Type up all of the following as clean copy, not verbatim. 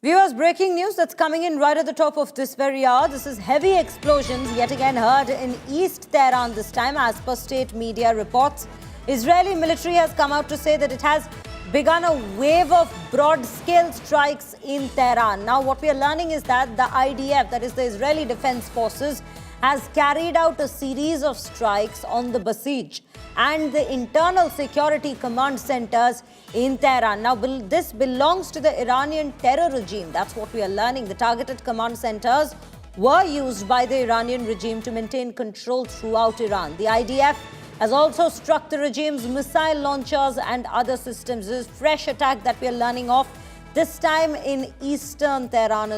Viewers, breaking news that's coming in right at the top of this very hour. This is heavy explosions yet again heard in East Tehran this time, as per state media reports. Israeli military has come out to say that it has begun a wave of broad-scale strikes in Tehran. Now, what we are learning is that the IDF, that is the Israeli Defense Forces, has carried out a series of strikes on the Basij and the internal security command centers in Tehran. Now, this belongs to the Iranian terror regime. That's what we are learning. The targeted command centers were used by the Iranian regime to maintain control throughout Iran. The IDF has also struck the regime's missile launchers and other systems. This is a fresh attack that we are learning of. This time in East Tehran,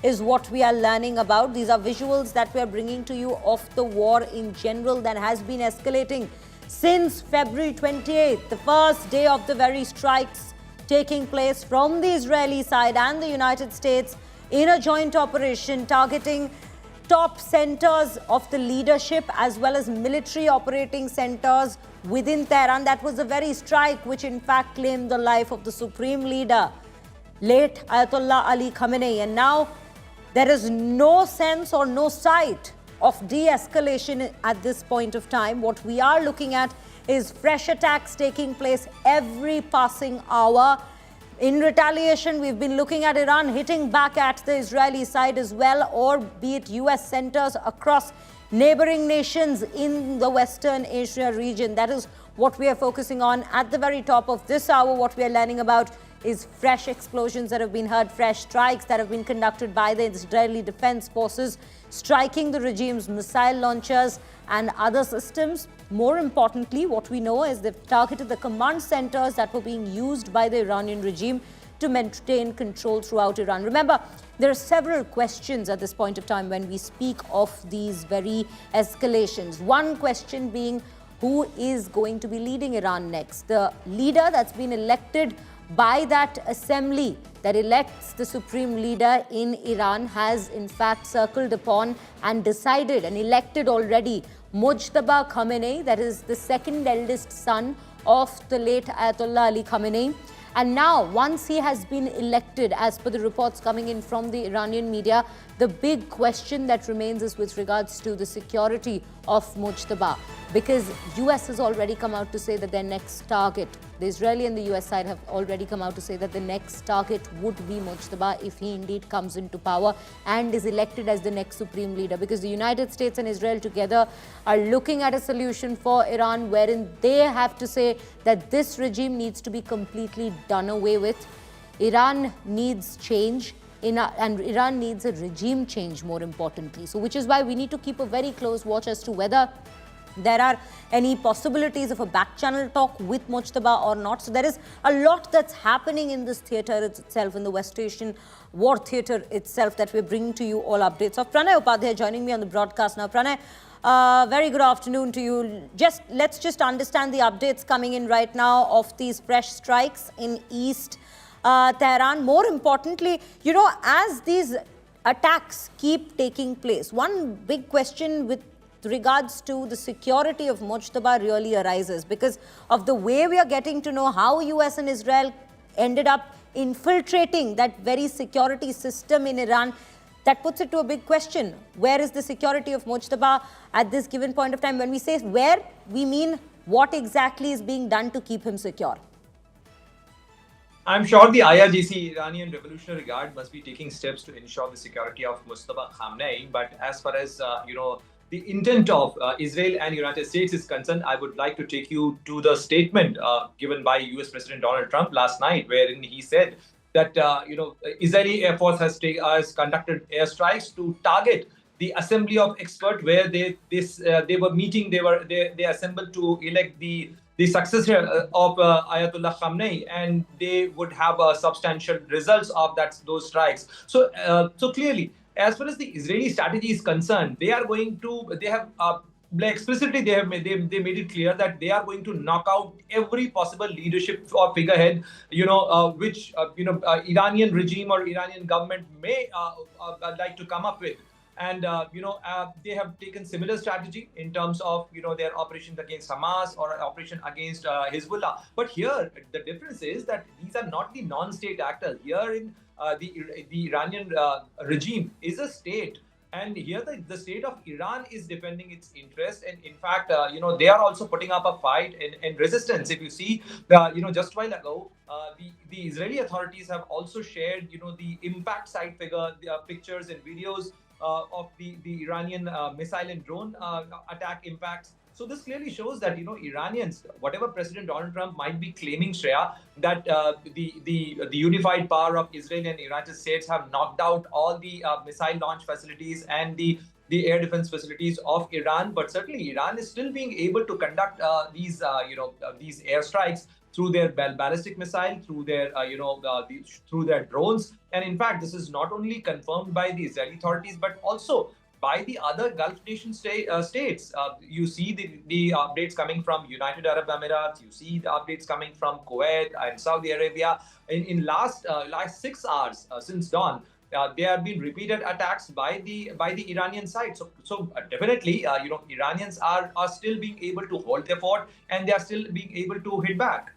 is what we are learning about. These are visuals that we are bringing to you of the war in general that has been escalating since February 28th, the first day of the very strikes taking place from the Israeli side and the United States in a joint operation targeting top centers of the leadership as well as military operating centers within Tehran. That was the very strike which in fact claimed the life of the supreme leader, late Ayatollah Ali Khamenei. And now there is no sense or no sight of de-escalation at this point of time. What we are looking at is fresh attacks taking place every passing hour. In retaliation, we've been looking at Iran hitting back at the Israeli side as well, or be it US centers across neighboring nations in the Western Asia region. That is what we are focusing on at the very top of this hour. What we are learning about is fresh explosions that have been heard, fresh strikes that have been conducted by the Israeli Defense Forces, striking the regime's missile launchers and other systems. More importantly, what we know is they've targeted the command centers that were being used by the Iranian regime to maintain control throughout Iran. Remember, there are several questions at this point of time when we speak of these very escalations. One question being, who is going to be leading Iran next? The leader that's been elected by that assembly that elects the supreme leader in Iran has in fact circled upon and decided and elected already Mojtaba Khamenei, that is the second eldest son of the late Ayatollah Ali Khamenei. And now, once he has been elected, as per the reports coming in from the Iranian media, the big question that remains is with regards to the security of Mojtaba, because US has already come out to say that their next target, the Israeli and the US side have already come out to say that the next target would be Mojtaba if he indeed comes into power and is elected as the next supreme leader, because the United States and Israel together are looking at a solution for Iran wherein they have to say that this regime needs to be completely done away with. Iran needs change. And Iran needs a regime change, more importantly. So, which is why we need to keep a very close watch as to whether there are any possibilities of a back channel talk with Mojtaba or not. So there is a lot that's happening in this theatre itself, in the West Asian war theatre itself, that we're bringing to you all updates of. Pranay Upadhyay joining me on the broadcast now. Pranay, very good afternoon to you. Let's just understand the updates coming in right now of these fresh strikes in East Tehran. More importantly, as these attacks keep taking place, one big question with regards to the security of Mojtaba really arises because of the way we are getting to know how US and Israel ended up infiltrating that very security system in Iran. That puts it to a big question. Where is the security of Mojtaba at this given point of time? When we say where, we mean what exactly is being done to keep him secure? I'm sure the IRGC, Iranian Revolutionary Guard, must be taking steps to ensure the security of Mojtaba Khamenei. But as far as, the intent of Israel and United States is concerned, I would like to take you to the statement given by US President Donald Trump last night, wherein he said that, Israeli Air Force has conducted airstrikes to target the assembly of experts where they were meeting, they assembled to elect the successor of Ayatollah Khamenei, and they would have substantial results of those strikes. So clearly, as far as the Israeli strategy is concerned, they have explicitly made it clear that they are going to knock out every possible leadership or figurehead, which Iranian regime or Iranian government may like to come up with. And they have taken similar strategy in terms of their operations against Hamas or operation against Hezbollah. But here the difference is that these are not the non-state actors. Here in the Iranian regime is a state. And here the state of Iran is defending its interest, and in fact, they are also putting up a fight and resistance. If you see, just while ago, the Israeli authorities have also shared, the impact site figure, pictures and videos of the Iranian missile and drone attack impacts. So this clearly shows that Iranians, whatever President Donald Trump might be claiming, Shreya, that the unified power of Israel and the United States have knocked out all the missile launch facilities and the air defense facilities of Iran, but certainly Iran is still being able to conduct these airstrikes through their ballistic missile, through their through their drones. And in fact, this is not only confirmed by the Israeli authorities, but also by the other Gulf nation states. You see the updates coming from United Arab Emirates. You see the updates coming from Kuwait and Saudi Arabia. In last 6 hours since dawn, there have been repeated attacks by the Iranian side. So definitely, Iranians are still being able to hold their fort, and they are still being able to hit back.